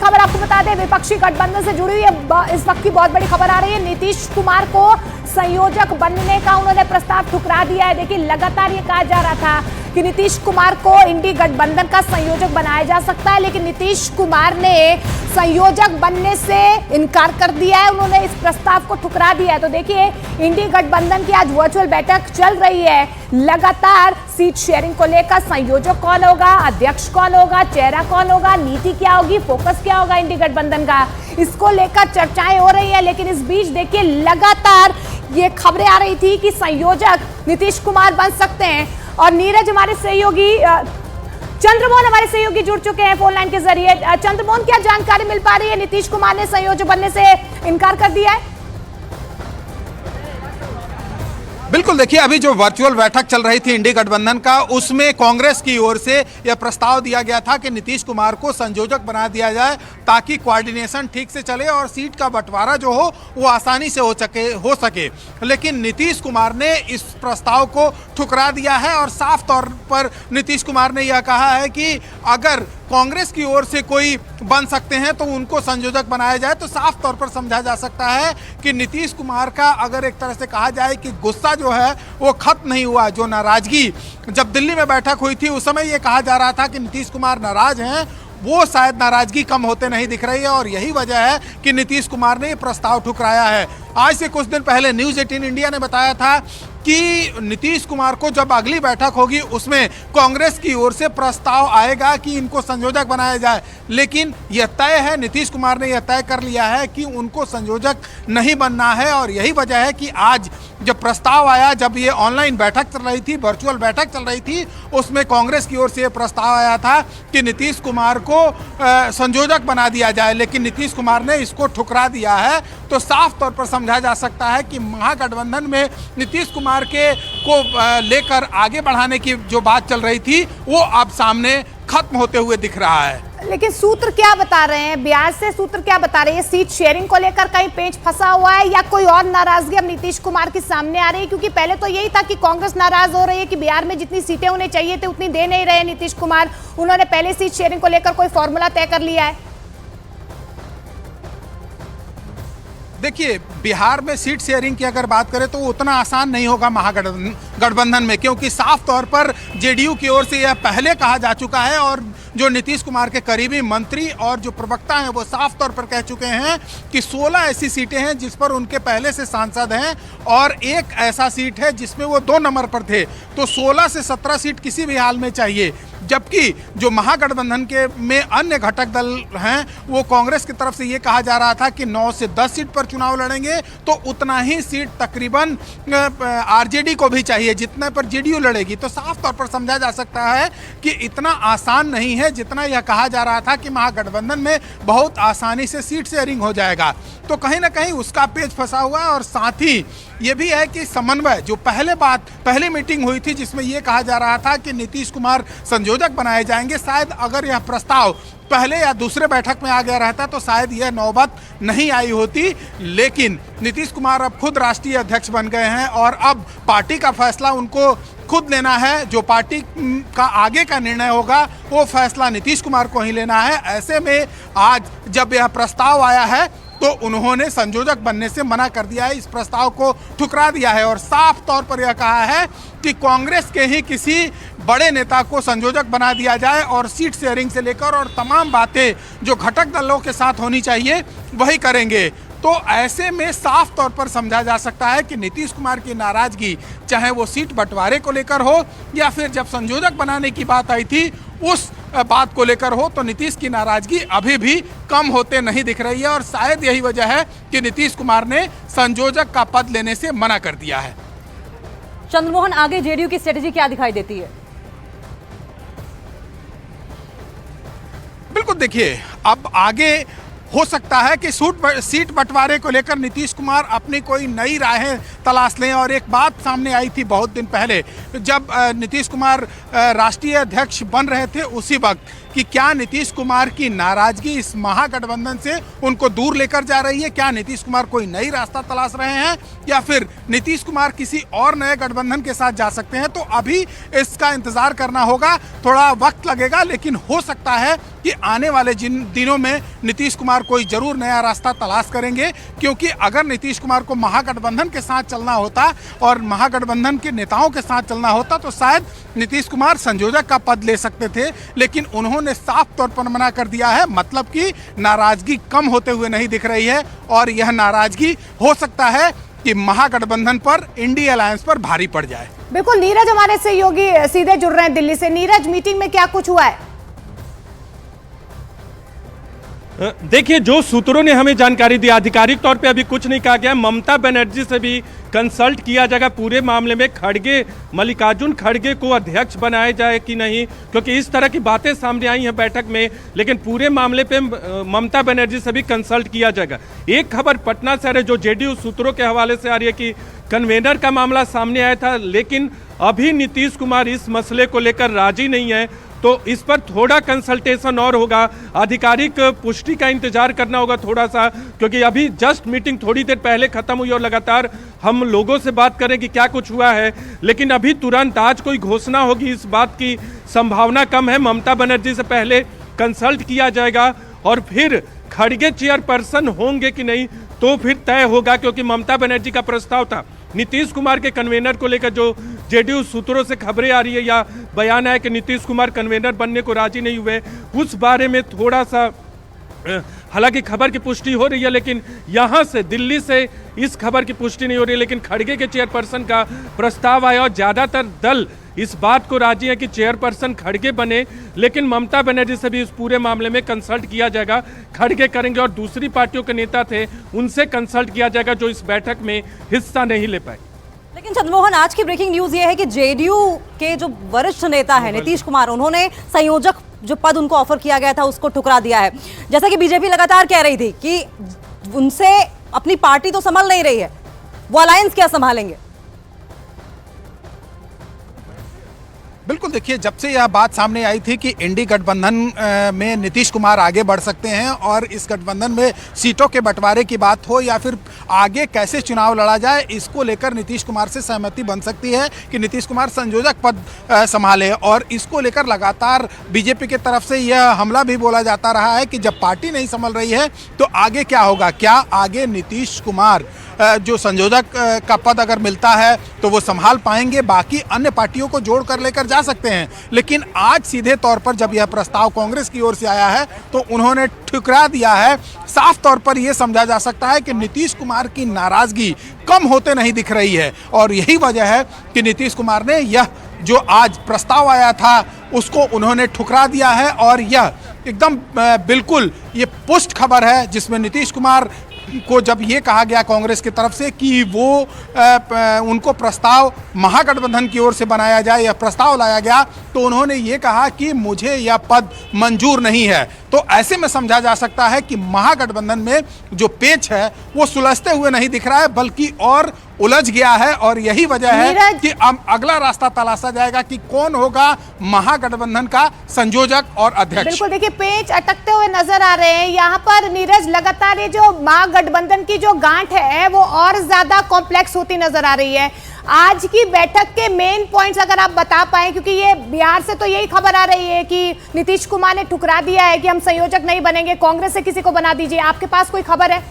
खबर आपको बता दें, विपक्षी गठबंधन से जुड़ी हुई है इस वक्त की बहुत बड़ी खबर आ रही है। नीतीश कुमार को संयोजक बनने का उन्होंने प्रस्ताव ठुकरा दिया है। देखिए, लगातार ये कहा जा रहा था कि नीतीश कुमार को इंडी गठबंधन का संयोजक बनाया जा सकता है, लेकिन नीतीश कुमार ने संयोजक बनने से इनकार कर दिया है। उन्होंने इस प्रस्ताव को ठुकरा दिया है। तो देखिए, इंडी गठबंधन की आज वर्चुअल बैठक चल रही है। लगातार सीट शेयरिंग को लेकर संयोजक कौन होगा, अध्यक्ष कौन होगा, चेहरा कौन होगा, नीति क्या होगी, फोकस क्या होगा इंडी गठबंधन का, इसको लेकर चर्चाएं हो रही है। लेकिन इस बीच देखिए, लगातार ये खबरें आ रही थी कि संयोजक नीतीश कुमार बन सकते हैं। और नीरज हमारे सहयोगी, चंद्रमोहन हमारे सहयोगी जुड़ चुके हैं फोन लाइन के जरिए। चंद्रमोहन, क्या जानकारी मिल पा रही है? नीतीश कुमार ने संयोजक बनने से इनकार कर दिया है। बिल्कुल, देखिए, अभी जो वर्चुअल बैठक चल रही थी इंडी गठबंधन का, उसमें कांग्रेस की ओर से यह प्रस्ताव दिया गया था कि नीतीश कुमार को संयोजक बना दिया जाए ताकि कोऑर्डिनेशन ठीक से चले और सीट का बंटवारा जो हो वो आसानी से हो सके। लेकिन नीतीश कुमार ने इस प्रस्ताव को ठुकरा दिया है और साफ तौर पर नीतीश कुमार ने यह कहा है कि अगर कांग्रेस की ओर से कोई बन सकते हैं तो उनको संयोजक बनाया जाए। तो साफ तौर पर समझा जा सकता है कि नीतीश कुमार का, अगर एक तरह से कहा जाए कि गुस्सा जो है वो खत्म नहीं हुआ। जो नाराजगी जब दिल्ली में बैठक हुई थी उस समय ये कहा जा रहा था कि नीतीश कुमार नाराज हैं, वो शायद नाराजगी कम होते नहीं दिख रही है और यही वजह है कि नीतीश कुमार ने ये प्रस्ताव ठुकराया है। आज से कुछ दिन पहले न्यूज़ 18 इंडिया ने बताया था कि नीतीश कुमार को जब अगली बैठक होगी उसमें कांग्रेस की ओर से प्रस्ताव आएगा कि इनको संयोजक बनाया जाए। लेकिन यह तय है, नीतीश कुमार ने यह तय कर लिया है कि उनको संयोजक नहीं बनना है। और यही वजह है कि आज जब प्रस्ताव आया, जब ये ऑनलाइन बैठक चल रही थी, वर्चुअल बैठक चल रही थी, उसमें कांग्रेस की ओर से यह प्रस्ताव आया था कि नीतीश कुमार को संयोजक बना दिया जाए, लेकिन नीतीश कुमार ने इसको ठुकरा दिया है। तो साफ तौर पर समझा जा सकता है कि महागठबंधन में नीतीश कुमार को लेकर आगे बढ़ाने की जो बात चल रही थी वो अब सामने खत्म होते हुए दिख रहा है। लेकिन सूत्र क्या बता रहे हैं, बिहार से सूत्र क्या बता रहे हैं? सीट शेयरिंग को लेकर कहीं पेंच फंसा हुआ है या कोई और नाराजगी अब नीतीश कुमार के सामने आ रही है? क्योंकि पहले तो यही था कि कांग्रेस नाराज हो रही है कि बिहार में जितनी सीटें उन्हें चाहिए थी उतनी दे नहीं रहे नीतीश कुमार। उन्होंने पहले सीट शेयरिंग को लेकर कोई फॉर्मूला तय कर लिया है। देखिए, बिहार में सीट शेयरिंग की अगर बात करें तो उतना आसान नहीं होगा महागठबंधन में, क्योंकि साफ तौर पर जेडीयू की ओर से यह पहले कहा जा चुका है और जो नीतीश कुमार के करीबी मंत्री और जो प्रवक्ता हैं वो साफ तौर पर कह चुके हैं कि 16 ऐसी सीटें हैं जिस पर उनके पहले से सांसद हैं और एक ऐसा सीट है जिसमें वो 2 नंबर पर थे। तो 16 से 17 सीट किसी भी हाल में चाहिए। जबकि जो महागठबंधन के में अन्य घटक दल हैं वो कांग्रेस की तरफ से ये कहा जा रहा था कि 9 से 10 सीट पर चुनाव लड़ेंगे, तो उतना ही सीट तकरीबन आरजेडी को भी चाहिए जितने पर जेडीयू लड़ेगी। तो साफ तौर पर समझा जा सकता है कि इतना आसान नहीं है जितना यह कहा जा रहा था कि महागठबंधन में बहुत आसानी से सीट शेयरिंग हो जाएगा। तो कहीं ना कहीं उसका पेच फंसा हुआ है। और साथ ही ये भी है कि समन्वय, जो पहली मीटिंग हुई थी जिसमें यह कहा जा रहा था कि नीतीश कुमार संयोजक बनाए जाएंगे, शायद अगर यह प्रस्ताव पहले या दूसरे बैठक में आ गया रहता तो शायद यह नौबत नहीं आई होती। लेकिन नीतीश कुमार अब खुद राष्ट्रीय अध्यक्ष बन गए हैं और अब पार्टी का फैसला उनको खुद लेना है। जो पार्टी का आगे का निर्णय होगा वो फैसला नीतीश कुमार को ही लेना है। ऐसे में आज जब यह प्रस्ताव आया है तो उन्होंने संयोजक बनने से मना कर दिया है, इस प्रस्ताव को ठुकरा दिया है और साफ तौर पर यह कहा है कि कांग्रेस के ही किसी बड़े नेता को संयोजक बना दिया जाए और सीट शेयरिंग से लेकर और तमाम बातें जो घटक दलों के साथ होनी चाहिए वही करेंगे। तो ऐसे में साफ तौर पर समझा जा सकता है कि नीतीश कुमार की नाराजगी, चाहे वो सीट बंटवारे को लेकर हो या फिर जब संयोजक बनाने की बात आई थी उस बात को लेकर हो, तो नीतीश की नाराजगी अभी भी कम होते नहीं दिख रही है। और शायद यही वजह है कि नीतीश कुमार ने संयोजक का पद लेने से मना कर दिया है। चंद्रमोहन, आगे जेडीयू की स्ट्रेटेजी क्या दिखाई देती है? बिल्कुल, देखिए, अब आगे हो सकता है कि सीट बंटवारे को लेकर नीतीश कुमार अपनी कोई नई राहें तलाश लें। और एक बात सामने आई थी बहुत दिन पहले जब नीतीश कुमार राष्ट्रीय अध्यक्ष बन रहे थे, उसी वक्त कि क्या नीतीश कुमार की नाराजगी इस महागठबंधन से उनको दूर लेकर जा रही है, क्या नीतीश कुमार कोई नई रास्ता तलाश रहे हैं या फिर नीतीश कुमार किसी और नए गठबंधन के साथ जा सकते हैं। तो अभी इसका इंतजार करना होगा, थोड़ा वक्त लगेगा, लेकिन हो सकता है कि आने वाले जिन दिनों में नीतीश कुमार कोई जरूर नया रास्ता तलाश करेंगे, क्योंकि अगर नीतीश कुमार को महागठबंधन के साथ चलना होता और महागठबंधन के नेताओं के साथ चलना होता तो शायद नीतीश कुमार संयोजक का पद ले सकते थे, लेकिन उन्होंने साफ तौर पर मना कर दिया है। मतलब कि नाराजगी कम होते हुए नहीं दिख रही है और यह नाराजगी हो सकता है कि महागठबंधन पर, इंडिया अलायंस पर भारी पड़ जाए। बिल्कुल, नीरज हमारे सहयोगी सीधे जुड़ रहे हैं दिल्ली से। नीरज, मीटिंग में क्या कुछ हुआ है? देखिए, जो सूत्रों ने हमें जानकारी दी, आधिकारिक तौर पे अभी कुछ नहीं कहा गया। ममता बनर्जी से भी कंसल्ट किया जाएगा पूरे मामले में, खड़गे, मल्लिकार्जुन खड़गे को अध्यक्ष बनाया जाए कि नहीं, क्योंकि इस तरह की बातें सामने आई हैं बैठक में। लेकिन पूरे मामले पे ममता बनर्जी से भी कंसल्ट किया जाएगा। एक खबर पटना से आ रही है जो जेडीयू सूत्रों के हवाले से आ रही है कि कन्वेनर का मामला सामने आया था, लेकिन अभी नीतीश कुमार इस मसले को लेकर राजी नहीं है, तो इस पर थोड़ा कंसल्टेशन और होगा, आधिकारिक पुष्टि का इंतजार करना होगा थोड़ा सा, क्योंकि अभी जस्ट मीटिंग थोड़ी देर पहले खत्म हुई और लगातार हम लोगों से बात करें कि क्या कुछ हुआ है, लेकिन अभी तुरंत आज कोई घोषणा होगी इस बात की संभावना कम है। ममता बनर्जी से पहले कंसल्ट किया जाएगा और फिर खड़गे चेयरपर्सन होंगे कि नहीं तो फिर तय होगा, क्योंकि ममता बनर्जी का प्रस्ताव था नीतीश कुमार के कन्वेनर को लेकर। जो जेडीयू सूत्रों से खबरें आ रही है या बयान है कि नीतीश कुमार कन्वेनर बनने को राजी नहीं हुए, उस बारे में थोड़ा सा हालांकि खबर की पुष्टि हो रही है, लेकिन यहां से दिल्ली से इस खबर की पुष्टि नहीं हो रही है। लेकिन खड़गे के चेयरपर्सन का प्रस्ताव आया और ज्यादातर दल इस बात को राजी है कि चेयरपर्सन खड़गे बने, लेकिन ममता बनर्जी से भी इस पूरे मामले में कंसल्ट किया जाएगा। खड़गे करेंगे और दूसरी पार्टियों के नेता थे उनसे कंसल्ट किया जाएगा जो इस बैठक में हिस्सा नहीं ले पाए। लेकिन चंद्रमोहन, आज की ब्रेकिंग न्यूज ये है कि जेडीयू के जो वरिष्ठ नेता है नीतीश कुमार, उन्होंने संयोजक जो पद उनको ऑफर किया गया था उसको ठुकरा दिया है। जैसा कि बीजेपी लगातार कह रही थी कि उनसे अपनी पार्टी तो संभल नहीं रही है, वो अलायंस क्या संभालेंगे। बिल्कुल, देखिए, जब से यह बात सामने आई थी कि इंडी गठबंधन में नीतीश कुमार आगे बढ़ सकते हैं और इस गठबंधन में सीटों के बंटवारे की बात हो या फिर आगे कैसे चुनाव लड़ा जाए, इसको लेकर नीतीश कुमार से सहमति बन सकती है कि नीतीश कुमार संयोजक पद संभाले। और इसको लेकर लगातार बीजेपी की तरफ से यह हमला भी बोला जाता रहा है कि जब पार्टी नहीं संभल रही है तो आगे क्या होगा, क्या आगे नीतीश कुमार जो संयोजक का पद अगर मिलता है तो वो संभाल पाएंगे, बाकी अन्य पार्टियों को जोड़ कर लेकर जा सकते हैं। लेकिन आज सीधे तौर पर जब यह प्रस्ताव कांग्रेस की ओर से आया है तो उन्होंने ठुकरा दिया है। साफ तौर पर यह समझा जा सकता है कि नीतीश कुमार की नाराजगी कम होते नहीं दिख रही है और यही वजह है कि नीतीश कुमार ने यह जो आज प्रस्ताव आया था उसको उन्होंने ठुकरा दिया है। और यह एकदम बिल्कुल ये पुष्ट खबर है जिसमें नीतीश कुमार को जब ये कहा गया कांग्रेस की तरफ से कि वो उनको प्रस्ताव महागठबंधन की ओर से बनाया जाए या प्रस्ताव लाया गया तो उन्होंने ये कहा कि मुझे यह पद मंजूर नहीं है। तो ऐसे में समझा जा सकता है कि महागठबंधन में जो पेच है वो सुलझते हुए नहीं दिख रहा है बल्कि और उलझ गया है और यही वजह है कि अब अगला रास्ता तलाशा जाएगा कि कौन होगा महागठबंधन का संयोजक और अध्यक्ष। बिल्कुल, देखिए, पेच अटकते हुए नजर आ रहे हैं यहाँ पर। नीरज, लगातार ये जो महागठबंधन की जो गांठ है वो और ज्यादा कॉम्प्लेक्स होती नजर आ रही है। आज की बैठक के मेन पॉइंट्स अगर आप बता पाए, क्योंकि ये बिहार से तो यही खबर आ रही है कि नीतीश कुमार ने ठुकरा दिया है कि हम संयोजक नहीं बनेंगे, कांग्रेस से किसी को बना दीजिए। आपके पास कोई खबर है?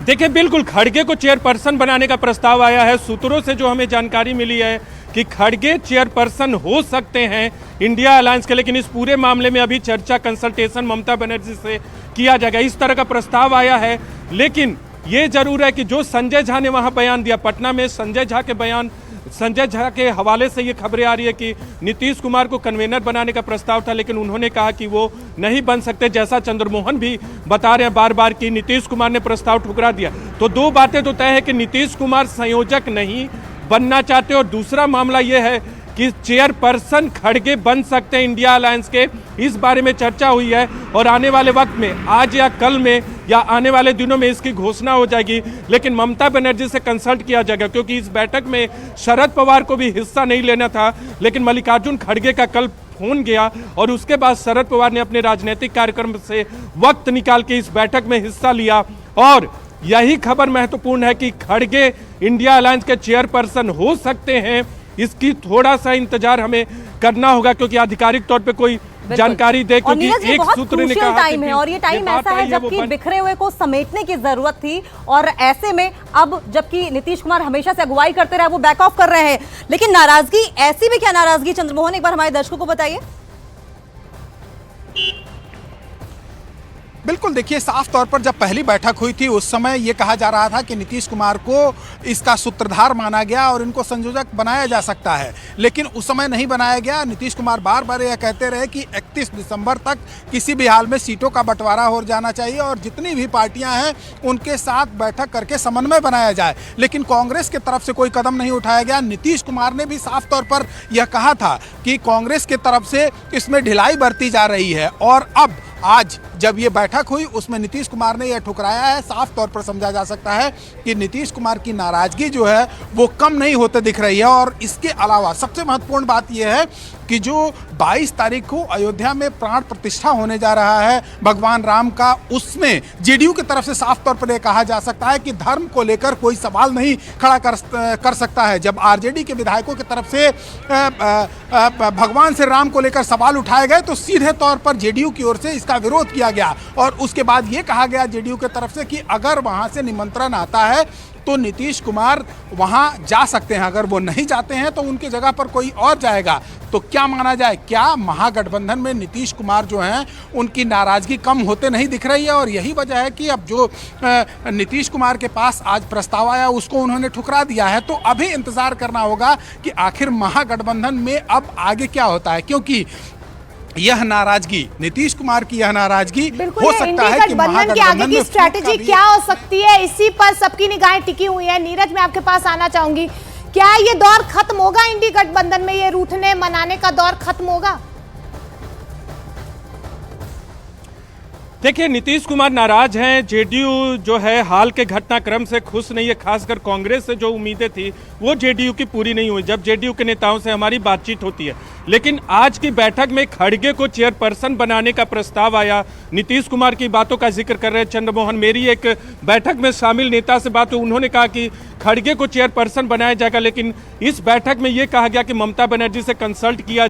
देखिए, बिल्कुल खड़गे को चेयरपर्सन बनाने का प्रस्ताव आया है। सूत्रों से जो हमें जानकारी मिली है कि खड़गे चेयरपर्सन हो सकते हैं इंडिया अलायंस के, लेकिन इस पूरे मामले में अभी चर्चा, कंसल्टेशन ममता बनर्जी से किया जाएगा, इस तरह का प्रस्ताव आया है। लेकिन ये जरूर है कि जो संजय झा ने वहां बयान दिया पटना में, संजय झा के हवाले से ये खबरें आ रही है कि नीतीश कुमार को कन्वेनर बनाने का प्रस्ताव था, लेकिन उन्होंने कहा कि वो नहीं बन सकते, जैसा चंद्रमोहन भी बता रहे हैं बार बार कि नीतीश कुमार ने प्रस्ताव ठुकरा दिया। तो दो बातें तो तय है कि नीतीश कुमार संयोजक नहीं बनना चाहते और दूसरा मामला ये है कि चेयरपर्सन खड़गे बन सकते हैं इंडिया अलायंस के, इस बारे में चर्चा हुई है और आने वाले वक्त में, आज या कल में या आने वाले दिनों में इसकी घोषणा हो जाएगी। लेकिन ममता बनर्जी से कंसल्ट किया जाएगा क्योंकि इस बैठक में शरद पवार को भी हिस्सा नहीं लेना था, लेकिन मल्लिकार्जुन खड़गे का कल फोन गया और उसके बाद शरद पवार ने अपने राजनीतिक कार्यक्रम से वक्त निकाल के इस बैठक में हिस्सा लिया। और यही खबर महत्वपूर्ण है कि खड़गे इंडिया अलायंस के चेयरपर्सन हो सकते हैं। इसकी थोड़ा सा इंतजार हमें करना होगा, क्योंकि आधिकारिक तौर पे कोई जानकारी दे, क्योंकि एक सूत्र ने कहा टाइम है और ये टाइम ऐसा है जबकि बिखरे हुए को समेटने की जरूरत थी, और ऐसे में अब जबकि नीतीश कुमार हमेशा से अगुवाई करते रहे, वो बैक ऑफ कर रहे हैं। लेकिन नाराजगी, ऐसी भी क्या नाराजगी चंद्रमोहन, एक बार हमारे दर्शकों को बताइए। बिल्कुल, देखिए साफ तौर पर जब पहली बैठक हुई थी उस समय ये कहा जा रहा था कि नीतीश कुमार को इसका सूत्रधार माना गया और इनको संयोजक बनाया जा सकता है, लेकिन उस समय नहीं बनाया गया। नीतीश कुमार बार बार यह कहते रहे कि 31 दिसंबर तक किसी भी हाल में सीटों का बंटवारा हो जाना चाहिए और जितनी भी पार्टियां हैं उनके साथ बैठक करके समन्वय बनाया जाए, लेकिन कांग्रेस की तरफ से कोई कदम नहीं उठाया गया। नीतीश कुमार ने भी साफ तौर पर यह कहा था कि कांग्रेस की तरफ से इसमें ढिलाई बरती जा रही है, और अब आज जब ये बैठक हुई उसमें नीतीश कुमार ने यह ठुकराया है। साफ तौर पर समझा जा सकता है कि नीतीश कुमार की नाराजगी जो है वो कम नहीं होते दिख रही है। और इसके अलावा सबसे महत्वपूर्ण बात यह है कि जो 22 तारीख को अयोध्या में प्राण प्रतिष्ठा होने जा रहा है भगवान राम का, उसमें जेडीयू की तरफ से साफ तौर पर यह कहा जा सकता है कि धर्म को लेकर कोई सवाल नहीं खड़ा कर सकता है। जब आरजेडी के विधायकों की तरफ से भगवान से राम को लेकर सवाल उठाए गए तो सीधे तौर पर जेडीयू की ओर से इसका विरोध किया गया, और उसके बाद ये कहा गया जेडीयू की तरफ से कि अगर वहां से निमंत्रण आता है तो नीतीश कुमार वहां जा सकते हैं, अगर वो नहीं जाते हैं तो उनकी जगह पर कोई और जाएगा। तो क्या माना जाए, क्या महागठबंधन में नीतीश कुमार जो हैं उनकी नाराजगी कम होते नहीं दिख रही है? और यही वजह है कि अब जो नीतीश कुमार के पास आज प्रस्ताव आया उसको उन्होंने ठुकरा दिया है। तो अभी इंतजार करना होगा कि आखिर महागठबंधन में अब आगे क्या होता है, क्योंकि यह नाराजगी, नीतीश कुमार की यह नाराजगी हो सकता है कि महागठबंधन की आगे की स्ट्रैटेजी क्या हो सकती है, इसी पर सबकी निगाहें टिकी हुई है। नीरज, मैं आपके पास आना चाहूंगी, क्या ये दौर खत्म होगा इंडी गठबंधन में, ये रूठने मनाने का दौर खत्म होगा? देखिए, नीतीश कुमार नाराज हैं। जेडीयू जो है हाल के घटनाक्रम से खुश नहीं है, खासकर कांग्रेस से जो उम्मीदें थी वो जेडीयू की पूरी नहीं हुई। जब जेडीयू के नेताओं से हमारी बातचीत होती है, लेकिन आज की बैठक में खड़गे को चेयरपर्सन बनाने का प्रस्ताव आया। नीतीश कुमार की बातों का जिक्र कर रहे हैं चंद्रमोहन। मेरी एक बैठक में शामिल नेता से बात हुई, उन्होंने कहा कि खड़गे को चेयरपर्सन बनाया जाएगा, लेकिन इस बैठक में यह कहा गया कि ममता बनर्जी से कंसल्ट किया